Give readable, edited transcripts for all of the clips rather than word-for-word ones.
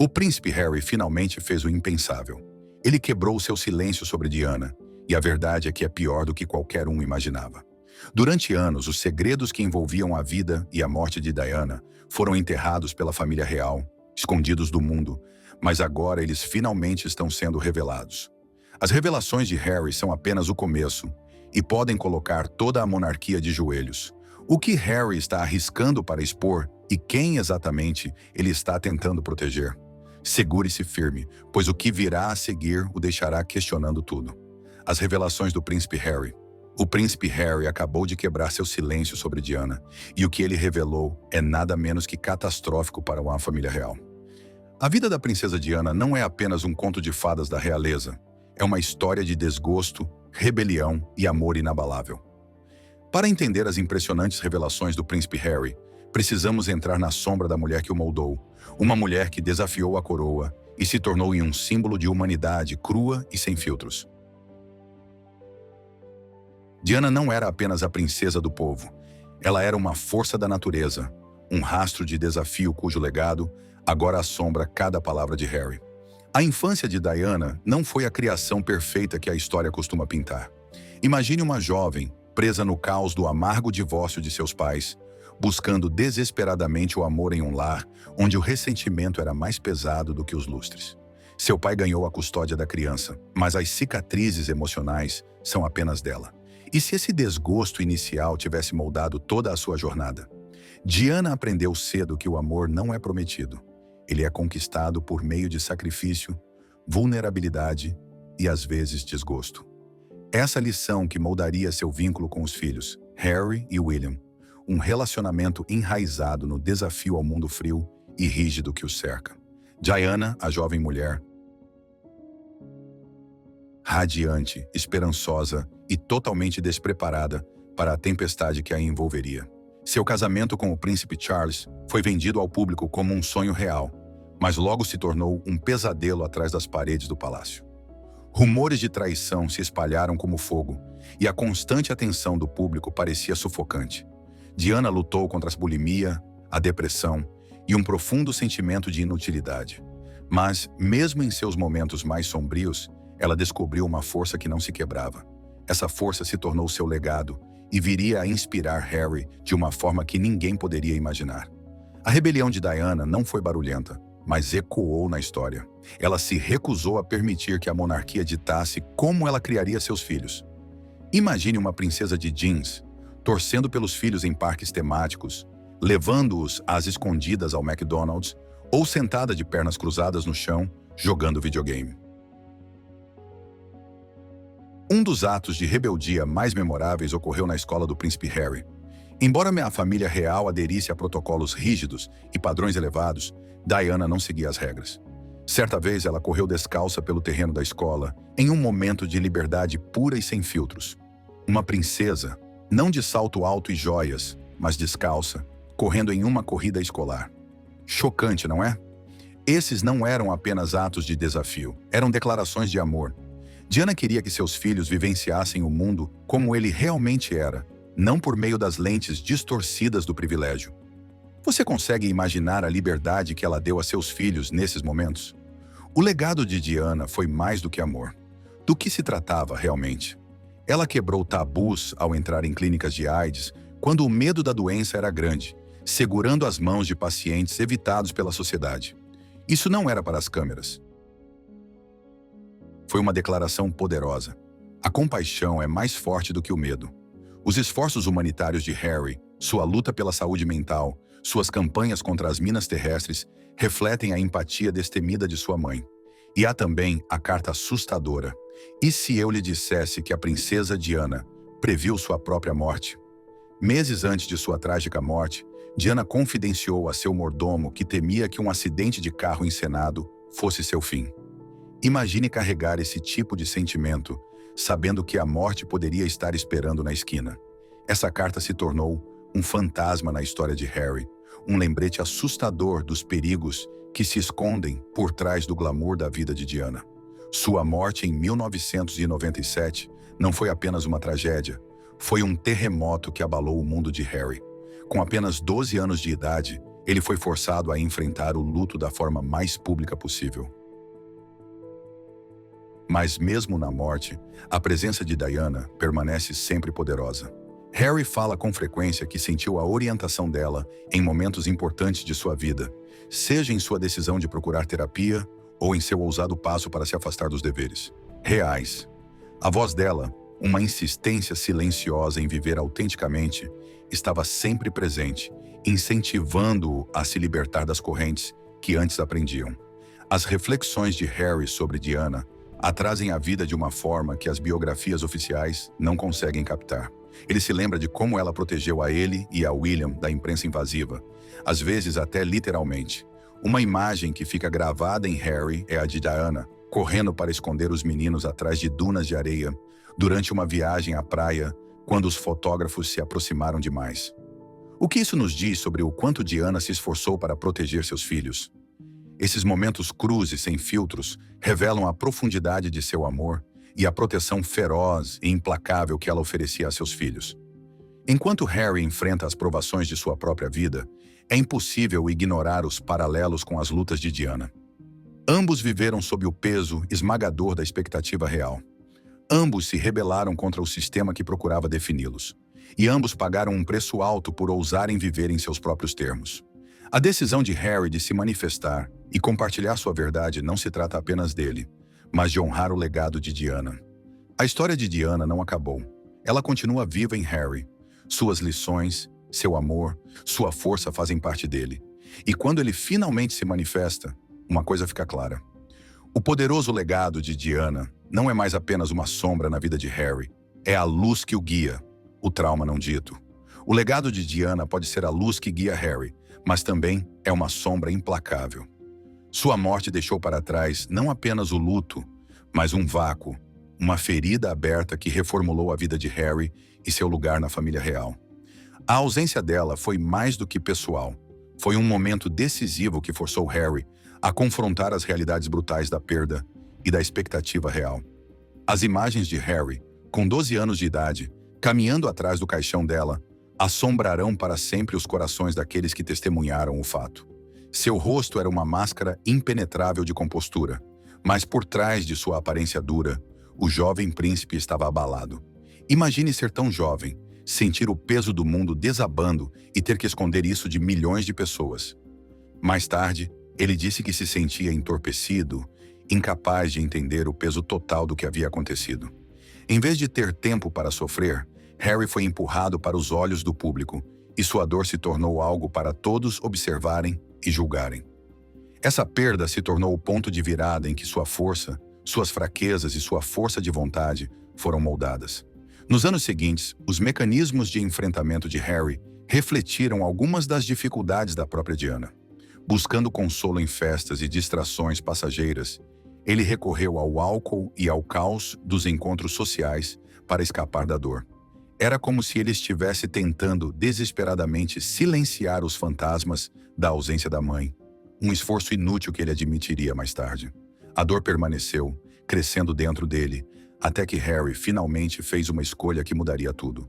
O príncipe Harry finalmente fez o impensável. Ele quebrou seu silêncio sobre Diana, e a verdade é que é pior do que qualquer um imaginava. Durante anos, os segredos que envolviam a vida e a morte de Diana foram enterrados pela família real, escondidos do mundo, mas agora eles finalmente estão sendo revelados. As revelações de Harry são apenas o começo e podem colocar toda a monarquia de joelhos. O que Harry está arriscando para expor e quem exatamente ele está tentando proteger? Segure-se firme, pois o que virá a seguir o deixará questionando tudo. As revelações do príncipe Harry. O príncipe Harry acabou de quebrar seu silêncio sobre Diana, e o que ele revelou é nada menos que catastrófico para a família real. A vida da princesa Diana não é apenas um conto de fadas da realeza. É uma história de desgosto, rebelião e amor inabalável. Para entender as impressionantes revelações do príncipe Harry, precisamos entrar na sombra da mulher que o moldou, uma mulher que desafiou a coroa e se tornou em um símbolo de humanidade crua e sem filtros. Diana não era apenas a princesa do povo. Ela era uma força da natureza, um rastro de desafio cujo legado agora assombra cada palavra de Harry. A infância de Diana não foi a criação perfeita que a história costuma pintar. Imagine uma jovem, presa no caos do amargo divórcio de seus pais, buscando desesperadamente o amor em um lar onde o ressentimento era mais pesado do que os lustres. Seu pai ganhou a custódia da criança, mas as cicatrizes emocionais são apenas dela. E se esse desgosto inicial tivesse moldado toda a sua jornada? Diana aprendeu cedo que o amor não é prometido. Ele é conquistado por meio de sacrifício, vulnerabilidade e, às vezes, desgosto. Essa lição que moldaria seu vínculo com os filhos, Harry e William, um relacionamento enraizado no desafio ao mundo frio e rígido que os cerca. Diana, a jovem mulher, radiante, esperançosa e totalmente despreparada para a tempestade que a envolveria. Seu casamento com o príncipe Charles foi vendido ao público como um sonho real, mas logo se tornou um pesadelo atrás das paredes do palácio. Rumores de traição se espalharam como fogo, e a constante atenção do público parecia sufocante. Diana lutou contra a bulimia, a depressão e um profundo sentimento de inutilidade. Mas, mesmo em seus momentos mais sombrios, ela descobriu uma força que não se quebrava. Essa força se tornou seu legado e viria a inspirar Harry de uma forma que ninguém poderia imaginar. A rebelião de Diana não foi barulhenta, mas ecoou na história. Ela se recusou a permitir que a monarquia ditasse como ela criaria seus filhos. Imagine uma princesa de jeans, torcendo pelos filhos em parques temáticos, levando-os às escondidas ao McDonald's ou sentada de pernas cruzadas no chão, jogando videogame. Um dos atos de rebeldia mais memoráveis ocorreu na escola do príncipe Harry. Embora a família real aderisse a protocolos rígidos e padrões elevados, Diana não seguia as regras. Certa vez ela correu descalça pelo terreno da escola, em um momento de liberdade pura e sem filtros. Uma princesa, não de salto alto e joias, mas descalça, correndo em uma corrida escolar. Chocante, não é? Esses não eram apenas atos de desafio, eram declarações de amor. Diana queria que seus filhos vivenciassem o mundo como ele realmente era, não por meio das lentes distorcidas do privilégio. Você consegue imaginar a liberdade que ela deu a seus filhos nesses momentos? O legado de Diana foi mais do que amor. Do que se tratava realmente? Ela quebrou tabus ao entrar em clínicas de AIDS quando o medo da doença era grande, segurando as mãos de pacientes evitados pela sociedade. Isso não era para as câmeras. Foi uma declaração poderosa. A compaixão é mais forte do que o medo. Os esforços humanitários de Harry, sua luta pela saúde mental, suas campanhas contra as minas terrestres refletem a empatia destemida de sua mãe. E há também a carta assustadora. E se eu lhe dissesse que a princesa Diana previu sua própria morte? Meses antes de sua trágica morte, Diana confidenciou a seu mordomo que temia que um acidente de carro encenado fosse seu fim. Imagine carregar esse tipo de sentimento, sabendo que a morte poderia estar esperando na esquina. Essa carta se tornou um fantasma na história de Harry, um lembrete assustador dos perigos que se escondem por trás do glamour da vida de Diana. Sua morte em 1997 não foi apenas uma tragédia, foi um terremoto que abalou o mundo de Harry. Com apenas 12 anos de idade, ele foi forçado a enfrentar o luto da forma mais pública possível. Mas mesmo na morte, a presença de Diana permanece sempre poderosa. Harry fala com frequência que sentiu a orientação dela em momentos importantes de sua vida, seja em sua decisão de procurar terapia ou em seu ousado passo para se afastar dos deveres reais. A voz dela, uma insistência silenciosa em viver autenticamente, estava sempre presente, incentivando-o a se libertar das correntes que antes aprendiam. As reflexões de Harry sobre Diana a trazem à vida de uma forma que as biografias oficiais não conseguem captar. Ele se lembra de como ela protegeu a ele e a William da imprensa invasiva, às vezes até literalmente. Uma imagem que fica gravada em Harry é a de Diana, correndo para esconder os meninos atrás de dunas de areia, durante uma viagem à praia, quando os fotógrafos se aproximaram demais. O que isso nos diz sobre o quanto Diana se esforçou para proteger seus filhos? Esses momentos crus e sem filtros revelam a profundidade de seu amor e a proteção feroz e implacável que ela oferecia a seus filhos. Enquanto Harry enfrenta as provações de sua própria vida, é impossível ignorar os paralelos com as lutas de Diana. Ambos viveram sob o peso esmagador da expectativa real. Ambos se rebelaram contra o sistema que procurava defini-los. E ambos pagaram um preço alto por ousarem viver em seus próprios termos. A decisão de Harry de se manifestar e compartilhar sua verdade não se trata apenas dele, mas de honrar o legado de Diana. A história de Diana não acabou. Ela continua viva em Harry. Suas lições, seu amor, sua força fazem parte dele. E quando ele finalmente se manifesta, uma coisa fica clara. O poderoso legado de Diana não é mais apenas uma sombra na vida de Harry. É a luz que o guia, o trauma não dito. O legado de Diana pode ser a luz que guia Harry, mas também é uma sombra implacável. Sua morte deixou para trás não apenas o luto, mas um vácuo, uma ferida aberta que reformulou a vida de Harry e seu lugar na família real. A ausência dela foi mais do que pessoal. Foi um momento decisivo que forçou Harry a confrontar as realidades brutais da perda e da expectativa real. As imagens de Harry, com 12 anos de idade, caminhando atrás do caixão dela, assombrarão para sempre os corações daqueles que testemunharam o fato. Seu rosto era uma máscara impenetrável de compostura, mas por trás de sua aparência dura, o jovem príncipe estava abalado. Imagine ser tão jovem, sentir o peso do mundo desabando e ter que esconder isso de milhões de pessoas. Mais tarde, ele disse que se sentia entorpecido, incapaz de entender o peso total do que havia acontecido. Em vez de ter tempo para sofrer, Harry foi empurrado para os olhos do público e sua dor se tornou algo para todos observarem e julgarem. Essa perda se tornou o ponto de virada em que sua força, suas fraquezas e sua força de vontade foram moldadas. Nos anos seguintes, os mecanismos de enfrentamento de Harry refletiram algumas das dificuldades da própria Diana. Buscando consolo em festas e distrações passageiras, ele recorreu ao álcool e ao caos dos encontros sociais para escapar da dor. Era como se ele estivesse tentando desesperadamente silenciar os fantasmas da ausência da mãe, um esforço inútil que ele admitiria mais tarde. A dor permaneceu, crescendo dentro dele, até que Harry finalmente fez uma escolha que mudaria tudo.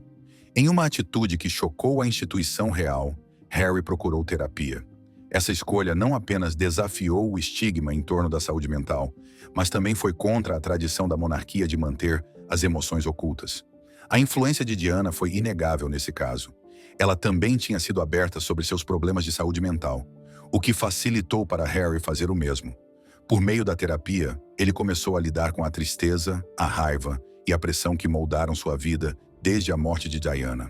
Em uma atitude que chocou a instituição real, Harry procurou terapia. Essa escolha não apenas desafiou o estigma em torno da saúde mental, mas também foi contra a tradição da monarquia de manter as emoções ocultas. A influência de Diana foi inegável nesse caso. Ela também tinha sido aberta sobre seus problemas de saúde mental, o que facilitou para Harry fazer o mesmo. Por meio da terapia, ele começou a lidar com a tristeza, a raiva e a pressão que moldaram sua vida desde a morte de Diana.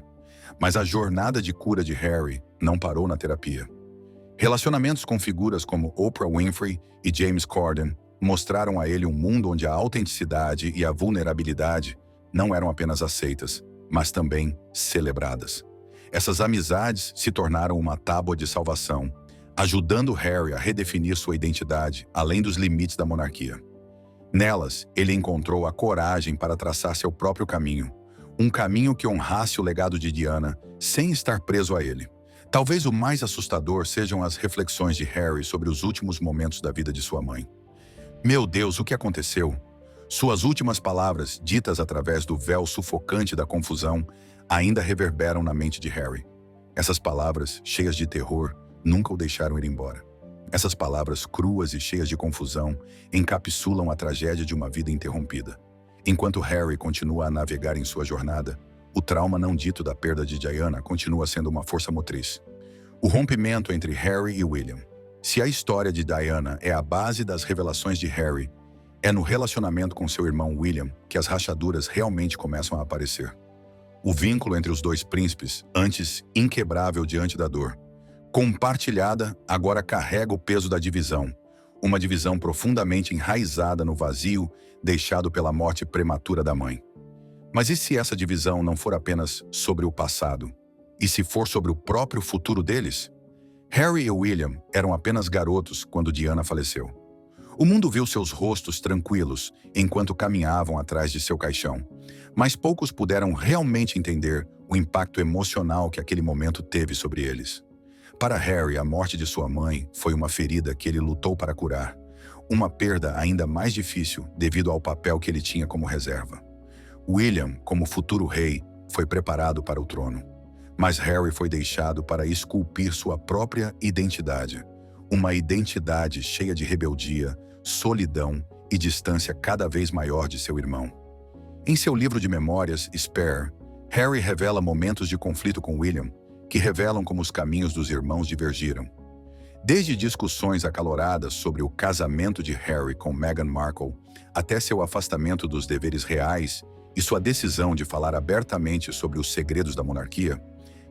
Mas a jornada de cura de Harry não parou na terapia. Relacionamentos com figuras como Oprah Winfrey e James Corden mostraram a ele um mundo onde a autenticidade e a vulnerabilidade não eram apenas aceitas, mas também celebradas. Essas amizades se tornaram uma tábua de salvação, ajudando Harry a redefinir sua identidade além dos limites da monarquia. Nelas, ele encontrou a coragem para traçar seu próprio caminho, um caminho que honrasse o legado de Diana sem estar preso a ele. Talvez o mais assustador sejam as reflexões de Harry sobre os últimos momentos da vida de sua mãe. Meu Deus, o que aconteceu? Suas últimas palavras, ditas através do véu sufocante da confusão, ainda reverberam na mente de Harry. Essas palavras, cheias de terror, nunca o deixaram ir embora. Essas palavras cruas e cheias de confusão encapsulam a tragédia de uma vida interrompida. Enquanto Harry continua a navegar em sua jornada, o trauma não dito da perda de Diana continua sendo uma força motriz. O rompimento entre Harry e William. Se a história de Diana é a base das revelações de Harry, é no relacionamento com seu irmão William que as rachaduras realmente começam a aparecer. O vínculo entre os dois príncipes, antes inquebrável diante da dor, compartilhada, agora carrega o peso da divisão, uma divisão profundamente enraizada no vazio deixado pela morte prematura da mãe. Mas e se essa divisão não for apenas sobre o passado? E se for sobre o próprio futuro deles? Harry e William eram apenas garotos quando Diana faleceu. O mundo viu seus rostos tranquilos enquanto caminhavam atrás de seu caixão, mas poucos puderam realmente entender o impacto emocional que aquele momento teve sobre eles. Para Harry, a morte de sua mãe foi uma ferida que ele lutou para curar, uma perda ainda mais difícil devido ao papel que ele tinha como reserva. William, como futuro rei, foi preparado para o trono, mas Harry foi deixado para esculpir sua própria identidade, uma identidade cheia de rebeldia, solidão e distância cada vez maior de seu irmão. Em seu livro de memórias, Spare, Harry revela momentos de conflito com William, que revelam como os caminhos dos irmãos divergiram. Desde discussões acaloradas sobre o casamento de Harry com Meghan Markle, até seu afastamento dos deveres reais e sua decisão de falar abertamente sobre os segredos da monarquia,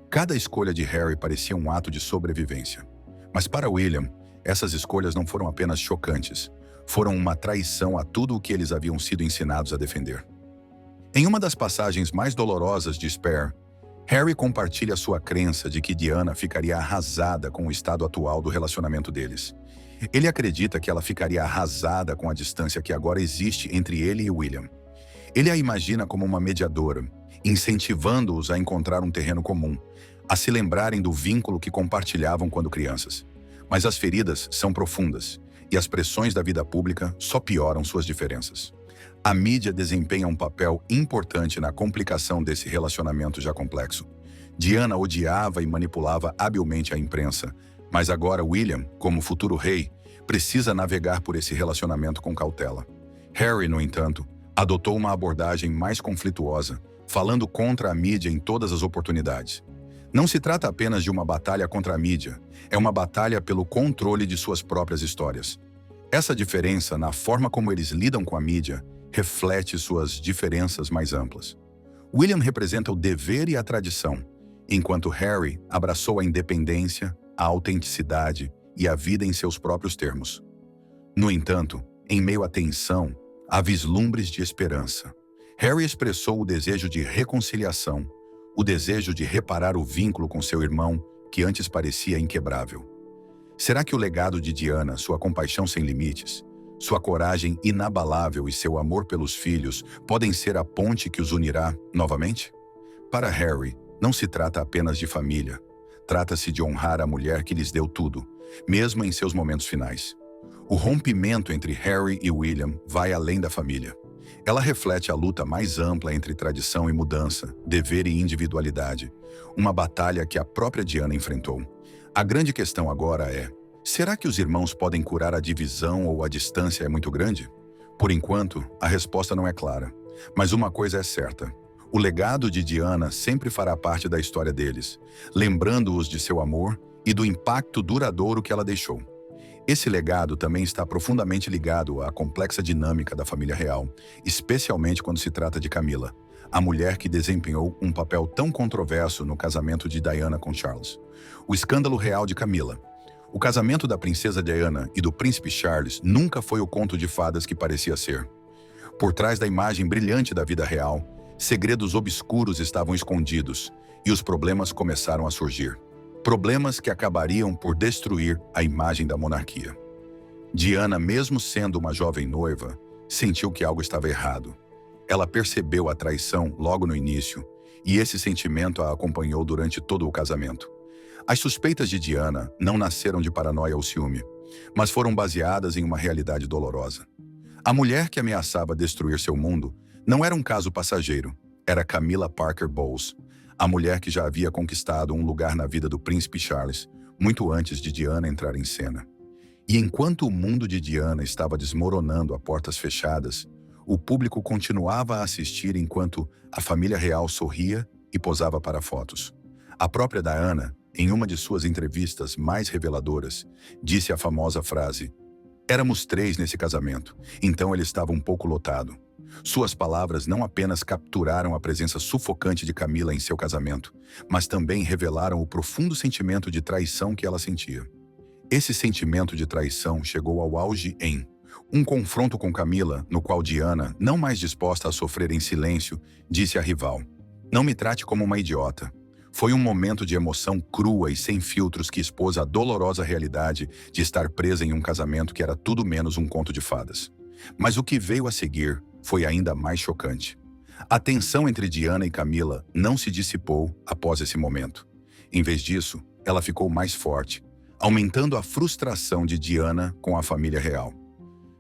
cada escolha de Harry parecia um ato de sobrevivência. Mas para William, essas escolhas não foram apenas chocantes, foram uma traição a tudo o que eles haviam sido ensinados a defender. Em uma das passagens mais dolorosas de Spare, Harry compartilha sua crença de que Diana ficaria arrasada com o estado atual do relacionamento deles. Ele acredita que ela ficaria arrasada com a distância que agora existe entre ele e William. Ele a imagina como uma mediadora, incentivando-os a encontrar um terreno comum, a se lembrarem do vínculo que compartilhavam quando crianças. Mas as feridas são profundas, e as pressões da vida pública só pioram suas diferenças. A mídia desempenha um papel importante na complicação desse relacionamento já complexo. Diana odiava e manipulava habilmente a imprensa, mas agora William, como futuro rei, precisa navegar por esse relacionamento com cautela. Harry, no entanto, adotou uma abordagem mais conflituosa, falando contra a mídia em todas as oportunidades. Não se trata apenas de uma batalha contra a mídia, é uma batalha pelo controle de suas próprias histórias. Essa diferença na forma como eles lidam com a mídia reflete suas diferenças mais amplas. William representa o dever e a tradição, enquanto Harry abraçou a independência, a autenticidade e a vida em seus próprios termos. No entanto, em meio à tensão, há vislumbres de esperança. Harry expressou o desejo de reconciliação, o desejo de reparar o vínculo com seu irmão, que antes parecia inquebrável. Será que o legado de Diana, sua compaixão sem limites, sua coragem inabalável e seu amor pelos filhos podem ser a ponte que os unirá novamente? Para Harry, não se trata apenas de família. Trata-se de honrar a mulher que lhes deu tudo, mesmo em seus momentos finais. O rompimento entre Harry e William vai além da família. Ela reflete a luta mais ampla entre tradição e mudança, dever e individualidade, uma batalha que a própria Diana enfrentou. A grande questão agora é: será que os irmãos podem curar a divisão ou a distância é muito grande? Por enquanto, a resposta não é clara. Mas uma coisa é certa: o legado de Diana sempre fará parte da história deles, lembrando-os de seu amor e do impacto duradouro que ela deixou. Esse legado também está profundamente ligado à complexa dinâmica da família real, especialmente quando se trata de Camila, a mulher que desempenhou um papel tão controverso no casamento de Diana com Charles. O escândalo real de Camila. O casamento da princesa Diana e do príncipe Charles nunca foi o conto de fadas que parecia ser. Por trás da imagem brilhante da vida real, segredos obscuros estavam escondidos e os problemas começaram a surgir. Problemas que acabariam por destruir a imagem da monarquia. Diana, mesmo sendo uma jovem noiva, sentiu que algo estava errado. Ela percebeu a traição logo no início e esse sentimento a acompanhou durante todo o casamento. As suspeitas de Diana não nasceram de paranoia ou ciúme, mas foram baseadas em uma realidade dolorosa. A mulher que ameaçava destruir seu mundo não era um caso passageiro, era Camilla Parker Bowles, a mulher que já havia conquistado um lugar na vida do príncipe Charles, muito antes de Diana entrar em cena. E enquanto o mundo de Diana estava desmoronando a portas fechadas, o público continuava a assistir enquanto a família real sorria e posava para fotos. A própria Diana, em uma de suas entrevistas mais reveladoras, disse a famosa frase: "Éramos 3 nesse casamento, então ele estava um pouco lotado." Suas palavras não apenas capturaram a presença sufocante de Camila em seu casamento, mas também revelaram o profundo sentimento de traição que ela sentia. Esse sentimento de traição chegou ao auge em um confronto com Camila, no qual Diana, não mais disposta a sofrer em silêncio, disse à rival: "Não me trate como uma idiota." Foi um momento de emoção crua e sem filtros que expôs a dolorosa realidade de estar presa em um casamento que era tudo menos um conto de fadas. Mas o que veio a seguir foi ainda mais chocante. A tensão entre Diana e Camila não se dissipou após esse momento. Em vez disso, ela ficou mais forte, aumentando a frustração de Diana com a família real.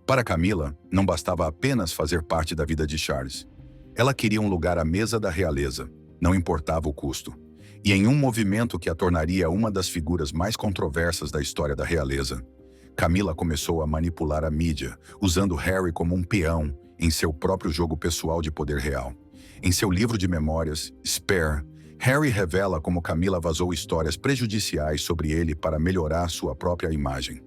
Para Camila, não bastava apenas fazer parte da vida de Charles. Ela queria um lugar à mesa da realeza, não importava o custo. E em um movimento que a tornaria uma das figuras mais controversas da história da realeza, Camila começou a manipular a mídia, usando Harry como um peão em seu próprio jogo pessoal de poder real. Em seu livro de memórias, Spare, Harry revela como Camila vazou histórias prejudiciais sobre ele para melhorar sua própria imagem.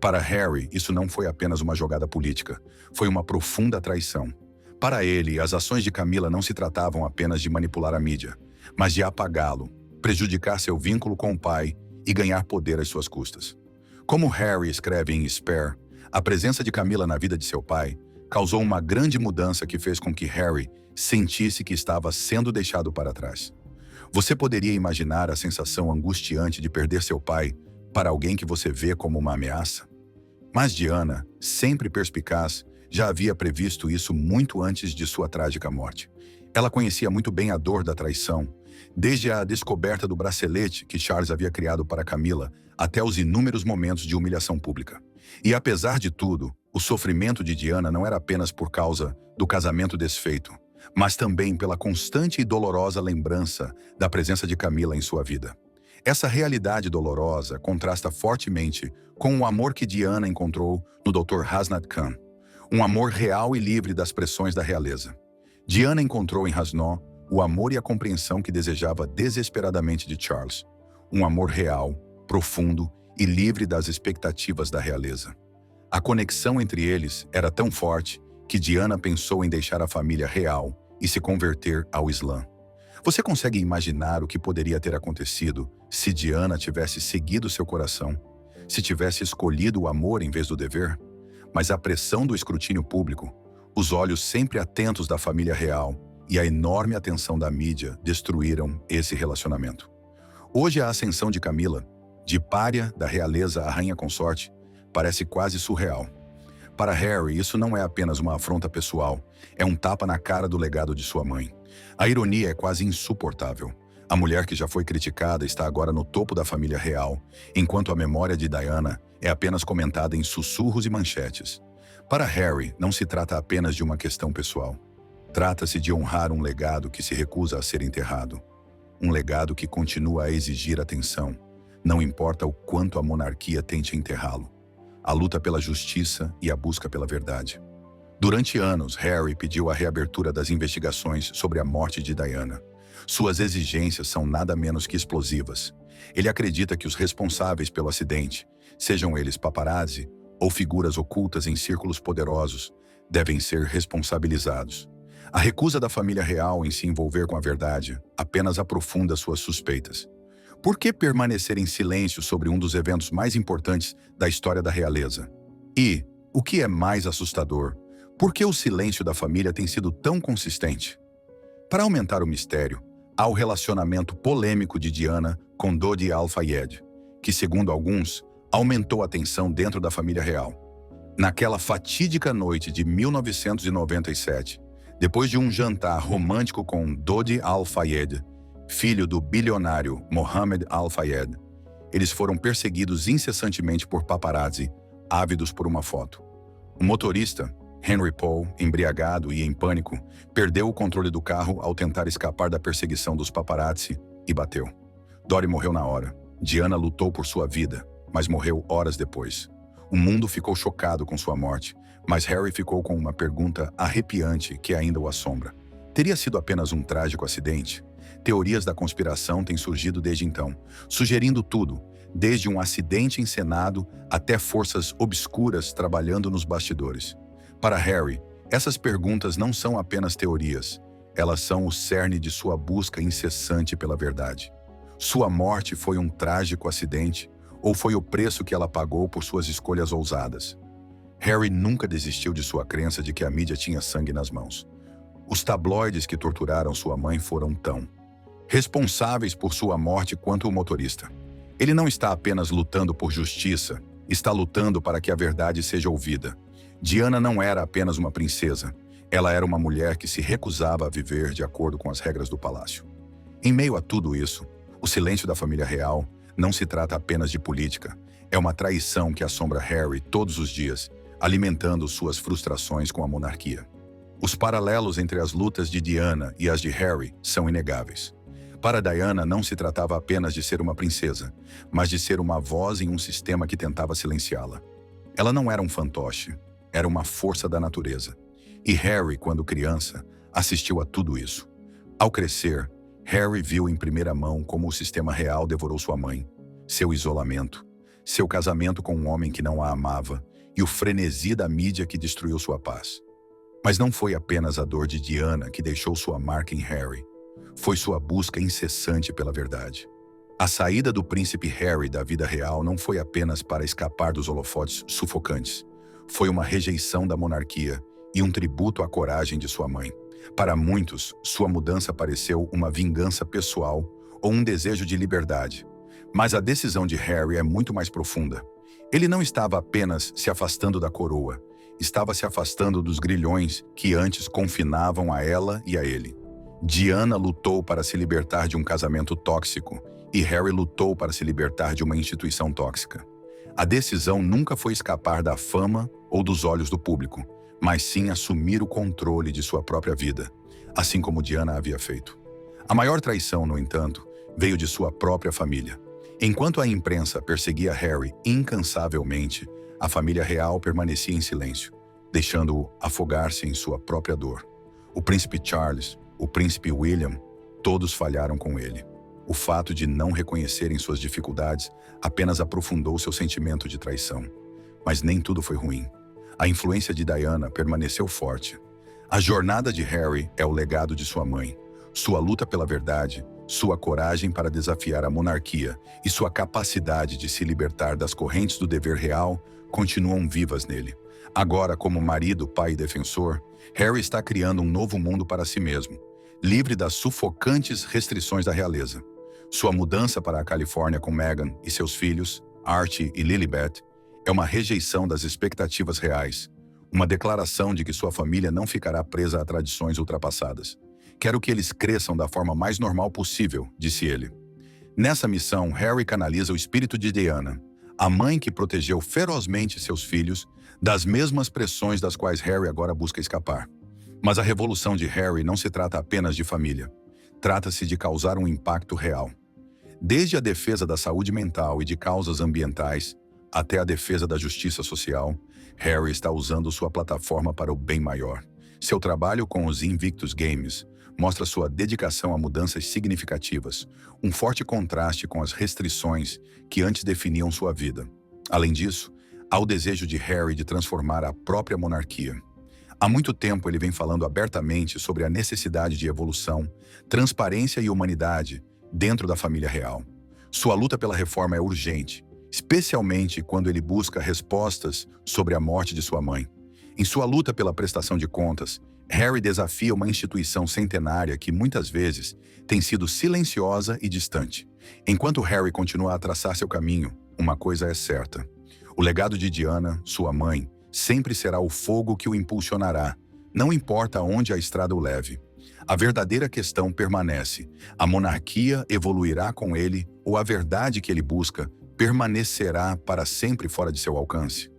Para Harry, isso não foi apenas uma jogada política, foi uma profunda traição. Para ele, as ações de Camila não se tratavam apenas de manipular a mídia, mas de apagá-lo, prejudicar seu vínculo com o pai e ganhar poder às suas custas. Como Harry escreve em Spare, a presença de Camila na vida de seu pai causou uma grande mudança que fez com que Harry sentisse que estava sendo deixado para trás. Você poderia imaginar a sensação angustiante de perder seu pai para alguém que você vê como uma ameaça? Mas Diana, sempre perspicaz, já havia previsto isso muito antes de sua trágica morte. Ela conhecia muito bem a dor da traição, desde a descoberta do bracelete que Charles havia criado para Camila até os inúmeros momentos de humilhação pública. E apesar de tudo, o sofrimento de Diana não era apenas por causa do casamento desfeito, mas também pela constante e dolorosa lembrança da presença de Camila em sua vida. Essa realidade dolorosa contrasta fortemente com o amor que Diana encontrou no Dr. Hasnat Khan, um amor real e livre das pressões da realeza. Diana encontrou em Hasnat o amor e a compreensão que desejava desesperadamente de Charles, um amor real, profundo e livre das expectativas da realeza. A conexão entre eles era tão forte que Diana pensou em deixar a família real e se converter ao Islã. Você consegue imaginar o que poderia ter acontecido se Diana tivesse seguido seu coração, se tivesse escolhido o amor em vez do dever? Mas a pressão do escrutínio público, os olhos sempre atentos da família real e a enorme atenção da mídia destruíram esse relacionamento. Hoje a ascensão de Camila, de pária da realeza à rainha consorte, parece quase surreal. Para Harry, isso não é apenas uma afronta pessoal, é um tapa na cara do legado de sua mãe. A ironia é quase insuportável. A mulher que já foi criticada está agora no topo da família real, enquanto a memória de Diana é apenas comentada em sussurros e manchetes. Para Harry, não se trata apenas de uma questão pessoal. Trata-se de honrar um legado que se recusa a ser enterrado. Um legado que continua a exigir atenção, não importa o quanto a monarquia tente enterrá-lo. A luta pela justiça e a busca pela verdade. Durante anos, Harry pediu a reabertura das investigações sobre a morte de Diana. Suas exigências são nada menos que explosivas. Ele acredita que os responsáveis pelo acidente, sejam eles paparazzi ou figuras ocultas em círculos poderosos, devem ser responsabilizados. A recusa da família real em se envolver com a verdade apenas aprofunda suas suspeitas. Por que permanecer em silêncio sobre um dos eventos mais importantes da história da realeza? E, o que é mais assustador, por que o silêncio da família tem sido tão consistente? Para aumentar o mistério, há o relacionamento polêmico de Diana com Dodi Al-Fayed, que, segundo alguns, aumentou a tensão dentro da família real. Naquela fatídica noite de 1997, depois de um jantar romântico com Dodi Al-Fayed, filho do bilionário Mohammed Al-Fayed, eles foram perseguidos incessantemente por paparazzi, ávidos por uma foto. O motorista, Henry Paul, embriagado e em pânico, perdeu o controle do carro ao tentar escapar da perseguição dos paparazzi e bateu. Dodi morreu na hora. Diana lutou por sua vida, mas morreu horas depois. O mundo ficou chocado com sua morte, mas Harry ficou com uma pergunta arrepiante que ainda o assombra. Teria sido apenas um trágico acidente? Teorias da conspiração têm surgido desde então, sugerindo tudo, desde um acidente encenado até forças obscuras trabalhando nos bastidores. Para Harry, essas perguntas não são apenas teorias, elas são o cerne de sua busca incessante pela verdade. Sua morte foi um trágico acidente ou foi o preço que ela pagou por suas escolhas ousadas? Harry nunca desistiu de sua crença de que a mídia tinha sangue nas mãos. Os tabloides que torturaram sua mãe foram tão responsáveis por sua morte quanto o motorista. Ele não está apenas lutando por justiça, está lutando para que a verdade seja ouvida. Diana não era apenas uma princesa, ela era uma mulher que se recusava a viver de acordo com as regras do palácio. Em meio a tudo isso, o silêncio da família real não se trata apenas de política, é uma traição que assombra Harry todos os dias, alimentando suas frustrações com a monarquia. Os paralelos entre as lutas de Diana e as de Harry são inegáveis. Para Diana não se tratava apenas de ser uma princesa, mas de ser uma voz em um sistema que tentava silenciá-la. Ela não era um fantoche, era uma força da natureza. E Harry, quando criança, assistiu a tudo isso. Ao crescer, Harry viu em primeira mão como o sistema real devorou sua mãe, seu isolamento, seu casamento com um homem que não a amava e o frenesi da mídia que destruiu sua paz. Mas não foi apenas a dor de Diana que deixou sua marca em Harry. Foi sua busca incessante pela verdade. A saída do príncipe Harry da vida real não foi apenas para escapar dos holofotes sufocantes. Foi uma rejeição da monarquia e um tributo à coragem de sua mãe. Para muitos, sua mudança pareceu uma vingança pessoal ou um desejo de liberdade. Mas a decisão de Harry é muito mais profunda. Ele não estava apenas se afastando da coroa, estava se afastando dos grilhões que antes confinavam a ela e a ele. Diana lutou para se libertar de um casamento tóxico e Harry lutou para se libertar de uma instituição tóxica. A decisão nunca foi escapar da fama ou dos olhos do público, mas sim assumir o controle de sua própria vida, assim como Diana havia feito. A maior traição, no entanto, veio de sua própria família. Enquanto a imprensa perseguia Harry incansavelmente, a família real permanecia em silêncio, deixando-o afogar-se em sua própria dor. O príncipe Charles, o príncipe William, todos falharam com ele. O fato de não reconhecerem suas dificuldades apenas aprofundou seu sentimento de traição. Mas nem tudo foi ruim. A influência de Diana permaneceu forte. A jornada de Harry é o legado de sua mãe, sua luta pela verdade, sua coragem para desafiar a monarquia e sua capacidade de se libertar das correntes do dever real continuam vivas nele. Agora, como marido, pai e defensor, Harry está criando um novo mundo para si mesmo, livre das sufocantes restrições da realeza. Sua mudança para a Califórnia com Meghan e seus filhos, Archie e Lilibet, é uma rejeição das expectativas reais, uma declaração de que sua família não ficará presa a tradições ultrapassadas. Quero que eles cresçam da forma mais normal possível, disse ele. Nessa missão, Harry canaliza o espírito de Diana, a mãe que protegeu ferozmente seus filhos das mesmas pressões das quais Harry agora busca escapar. Mas a revolução de Harry não se trata apenas de família. Trata-se de causar um impacto real. Desde a defesa da saúde mental e de causas ambientais, até a defesa da justiça social, Harry está usando sua plataforma para o bem maior. Seu trabalho com os Invictus Games mostra sua dedicação a mudanças significativas, um forte contraste com as restrições que antes definiam sua vida. Além disso, há o desejo de Harry de transformar a própria monarquia. Há muito tempo ele vem falando abertamente sobre a necessidade de evolução, transparência e humanidade dentro da família real. Sua luta pela reforma é urgente, especialmente quando ele busca respostas sobre a morte de sua mãe. Em sua luta pela prestação de contas, Harry desafia uma instituição centenária que muitas vezes tem sido silenciosa e distante. Enquanto Harry continua a traçar seu caminho, uma coisa é certa. O legado de Diana, sua mãe, sempre será o fogo que o impulsionará, não importa aonde a estrada o leve. A verdadeira questão permanece: a monarquia evoluirá com ele ou a verdade que ele busca permanecerá para sempre fora de seu alcance?